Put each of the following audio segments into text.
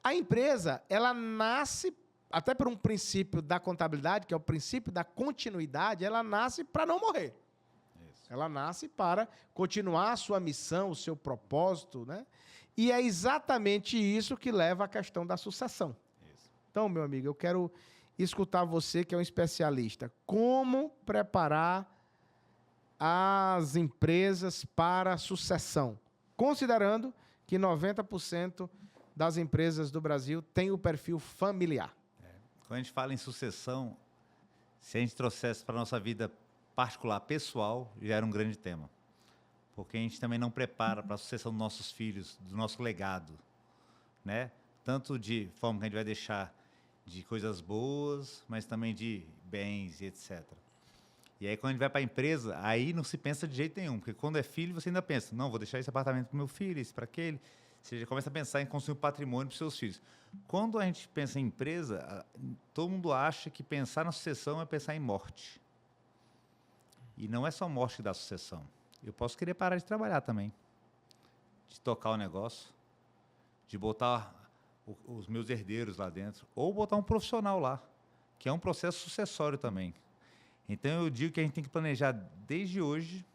A empresa, ela nasce, até por um princípio da contabilidade, que é o princípio da continuidade, ela nasce para não morrer. Isso. Ela nasce para continuar a sua missão, o seu propósito, né? E é exatamente isso que leva à questão da sucessão. Isso. Então, meu amigo, eu quero escutar você, que é um especialista. Como preparar as empresas para a sucessão? Considerando que 90% das empresas do Brasil têm o perfil familiar. Quando a gente fala em sucessão, se a gente trouxesse para a nossa vida particular, pessoal, já era um grande tema. Porque a gente também não prepara para a sucessão dos nossos filhos, do nosso legado, né? Tanto de forma que a gente vai deixar de coisas boas, mas também de bens e etc. E aí, quando a gente vai para a empresa, aí não se pensa de jeito nenhum. Porque quando é filho, você ainda pensa, não, vou deixar esse apartamento para o meu filho, esse para aquele. Você já começa a pensar em construir um patrimônio para os seus filhos. Quando a gente pensa em empresa, todo mundo acha que pensar na sucessão é pensar em morte. E não é só morte que dá sucessão. Eu posso querer parar de trabalhar também, de tocar o negócio, de botar os meus herdeiros lá dentro, ou botar um profissional lá, que é um processo sucessório também. Então, eu digo que a gente tem que planejar desde hoje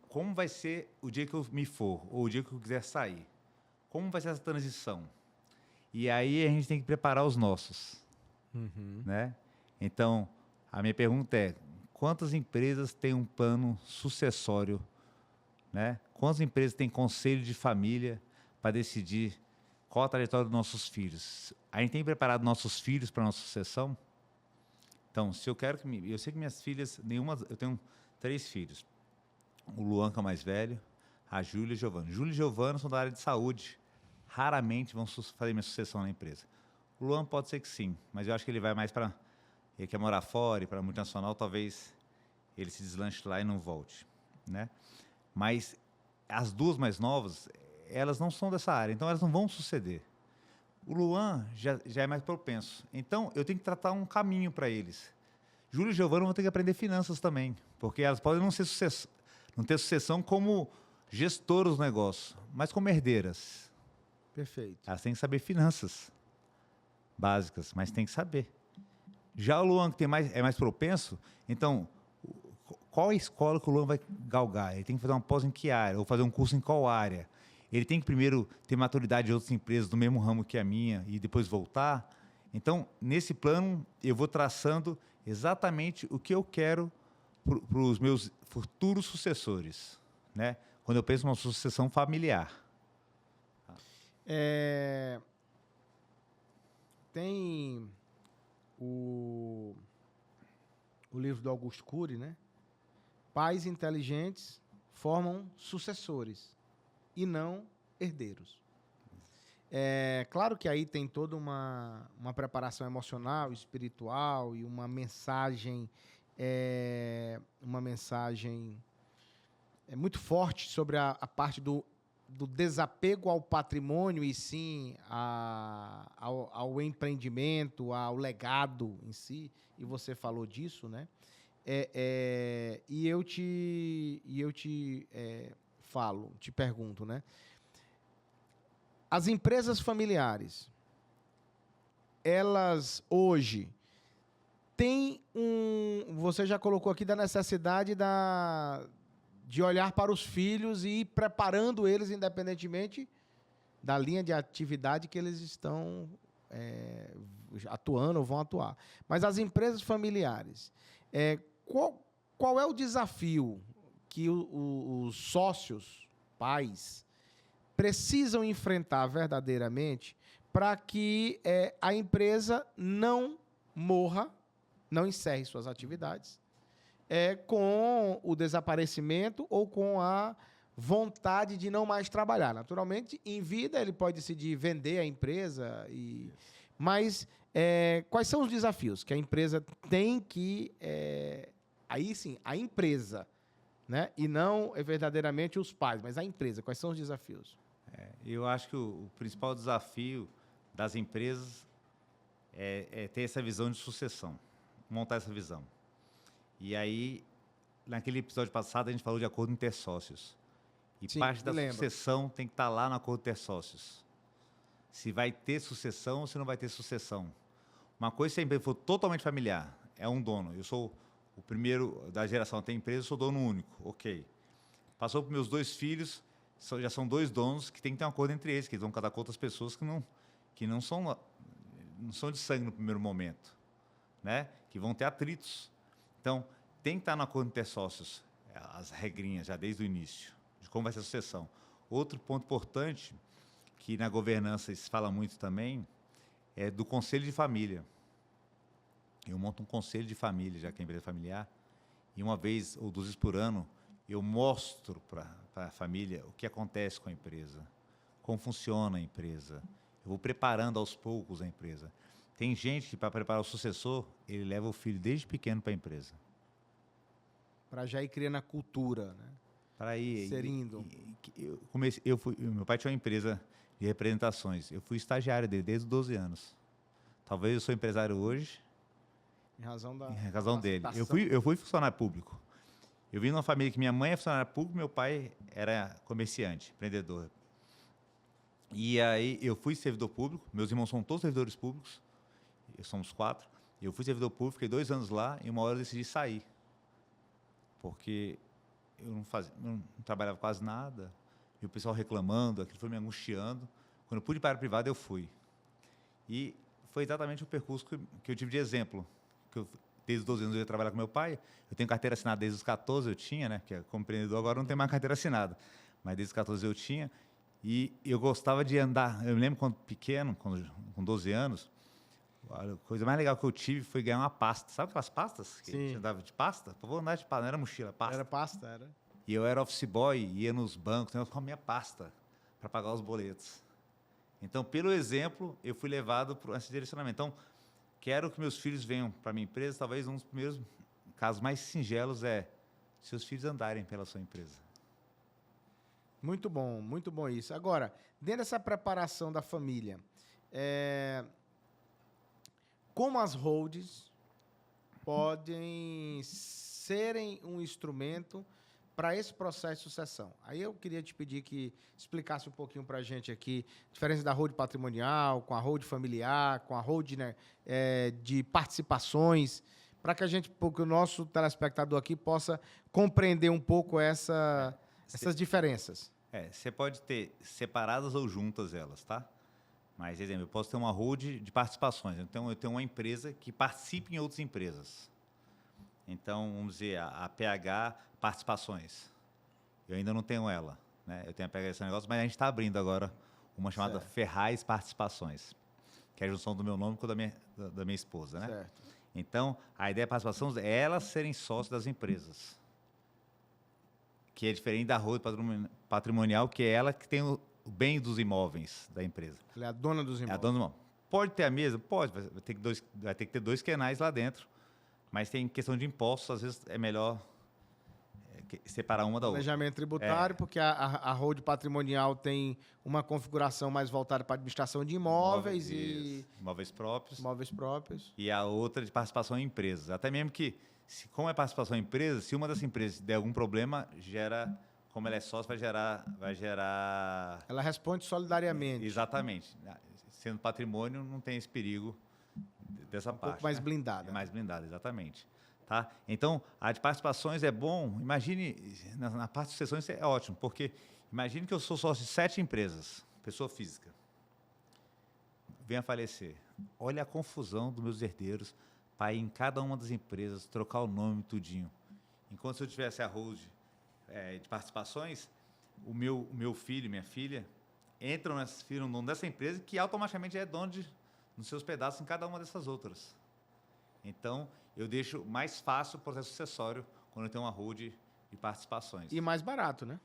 como vai ser o dia que eu me for, ou o dia que eu quiser sair. Como vai ser essa transição? E aí a gente tem que preparar os nossos, né? Então, a minha pergunta é, quantas empresas têm um plano sucessório, né? Quantas empresas têm conselho de família para decidir qual a trajetória dos nossos filhos? A gente tem preparado nossos filhos para a nossa sucessão? Então, se eu quero que... Eu sei que minhas filhas, eu tenho 3 filhos. O Luan, que é o mais velho, a Júlia e o Giovana. Júlia e Giovana são da área de saúde. Raramente vão fazer minha sucessão na empresa. O Luan pode ser que sim, mas eu acho que ele vai mais para... Ele quer morar fora e para a multinacional, talvez ele se deslanche lá e não volte, né? Mas as 2 mais novas, elas não são dessa área, então elas não vão suceder. O Luan já é mais propenso. Então, eu tenho que tratar um caminho para eles. Júlia e Giovana vão ter que aprender finanças também, porque elas podem não ter sucessão como gestoras do negócio, mas como herdeiras. Perfeito. Elas têm que saber finanças básicas, mas tem que saber. Já o Luan, que é mais propenso, então, qual é a escola que o Luan vai galgar? Ele tem que fazer uma pós em que área? Ou fazer um curso em qual área? Ele tem que primeiro ter maturidade de outras empresas do mesmo ramo que a minha e depois voltar? Então, nesse plano, eu vou traçando exatamente o que eu quero para os meus futuros sucessores, né? Quando eu penso numa sucessão familiar. Tem o livro do Augusto Cury, né? Pais inteligentes formam sucessores e não herdeiros. É claro que aí tem toda uma preparação emocional, espiritual e uma mensagem muito forte sobre a parte do desapego ao patrimônio e sim ao empreendimento, ao legado em si. E você falou disso, né? E eu te pergunto, né? As empresas familiares, elas hoje têm você já colocou aqui da necessidade de olhar para os filhos e ir preparando eles independentemente da linha de atividade que eles estão atuando ou vão atuar. Mas as empresas familiares, qual é o desafio que os sócios, pais, precisam enfrentar verdadeiramente para que a empresa não morra, não encerre suas atividades, com o desaparecimento ou com a vontade de não mais trabalhar? Naturalmente, em vida, ele pode decidir vender a empresa, mas quais são os desafios que a empresa tem que... aí sim, a empresa, né? E não verdadeiramente os pais, mas a empresa. Quais são os desafios? Eu acho que o principal desafio das empresas é ter essa visão de sucessão, montar essa visão. E aí, naquele episódio passado, a gente falou de acordo intersócios. E Sim, parte da me lembro. sucessão tem que estar lá no acordo intersócios. se vai ter sucessão ou se não vai ter sucessão. Uma coisa, se a empresa for totalmente familiar, é um dono. Eu sou o primeiro da geração a ter empresa, eu sou dono único. Ok. Passou para meus 2 filhos, já são 2 donos que tem que ter um acordo entre eles, que eles vão casar com outras pessoas que não são de sangue no primeiro momento, né? Que vão ter atritos. Então, tem que estar no acordo entre sócios, as regrinhas já desde o início, de como vai ser a sucessão. Outro ponto importante, que na governança se fala muito também, é do conselho de família. Eu monto um conselho de família, já que é empresa familiar, e uma vez ou 2 vezes por ano, eu mostro para a família o que acontece com a empresa, como funciona a empresa. Eu vou preparando aos poucos a empresa. Tem gente que, para preparar o sucessor, ele leva o filho desde pequeno para a empresa. Para já ir criando a cultura, né? Para ir. Serindo. Meu pai tinha uma empresa de representações. Eu fui estagiário dele desde os 12 anos. Talvez eu sou empresário hoje. Em razão Dele. Eu fui funcionário público. Eu vim numa família que minha mãe é funcionária pública, meu pai era comerciante, empreendedor. E aí eu fui servidor público, meus irmãos são todos servidores públicos, somos 4. Eu fui servidor público, fiquei 2 anos lá e uma hora eu decidi sair. Porque eu não trabalhava quase nada, e o pessoal reclamando, aquilo foi me angustiando. Quando eu pude ir para a área privada, eu fui. E foi exatamente o percurso que eu tive de exemplo. Desde os 12 anos eu ia trabalhar com meu pai, eu tenho carteira assinada desde os 14, eu tinha, né? Porque como empreendedor agora não tem mais carteira assinada, mas desde os 14 eu tinha, e eu gostava de andar. Eu me lembro quando pequeno, com 12 anos, a coisa mais legal que eu tive foi ganhar uma pasta. Sabe aquelas pastas? Que a gente andava de pasta? Eu vou andar de pasta, não era mochila, pasta. Era pasta, era. E eu era office boy, ia nos bancos, com a minha pasta para pagar os boletos. Então, pelo exemplo, eu fui levado por esse direcionamento. Então, quero que meus filhos venham para a minha empresa. Talvez um dos primeiros casos mais singelos é seus filhos andarem pela sua empresa. Muito bom isso. Agora, dentro dessa preparação da família, como as holds podem serem um instrumento para esse processo de sucessão? Aí eu queria te pedir que explicasse um pouquinho para a gente aqui a diferença da hold patrimonial, com a hold familiar, com a hold, né, de participações, para que o nosso telespectador aqui possa compreender um pouco essas diferenças. Você pode ter separadas ou juntas elas, tá? Mas, exemplo, eu posso ter uma hold de participações. Então, eu tenho uma empresa que participa em outras empresas. Então, vamos dizer, a PH Participações. Eu ainda não tenho ela, né? Eu tenho a PH esse negócio, mas a gente está abrindo agora uma chamada Ferraz Participações, que é a junção do meu nome com o da minha esposa, né? Certo. Então, a ideia da participação é elas serem sócios das empresas, que é diferente da hold patrimonial, que é ela que tem o bem dos imóveis da empresa. Ela é a dona dos imóveis. É a dona do imóvel. Pode ter a mesa? Pode. Vai ter que ter 2 quenais lá dentro. Mas tem questão de impostos, às vezes é melhor separar uma da outra. Planejamento tributário, porque a hold patrimonial tem uma configuração mais voltada para a administração de imóveis e... Imóveis próprios. Imóveis próprios. E a outra de participação em empresas. Até mesmo que, como é participação em empresas, se uma das empresas der algum problema, como ela é sócia, vai gerar... Ela responde solidariamente. Exatamente. Sendo patrimônio, não tem esse perigo dessa parte. Um pouco mais blindada. É mais blindada, exatamente. Tá? Então, a de participações é bom. Imagine, na parte de sucessões é ótimo, porque imagine que eu sou sócio de 7 empresas, pessoa física. Venha a falecer. Olha a confusão dos meus herdeiros para ir em cada uma das empresas, trocar o nome, tudinho. Enquanto se eu tivesse a hold de participações, o meu filho, minha filha, entram no dono dessa empresa que automaticamente é dono dos seus pedaços em cada uma dessas outras. Então, eu deixo mais fácil o processo sucessório quando eu tenho uma hold de participações. E mais barato, né?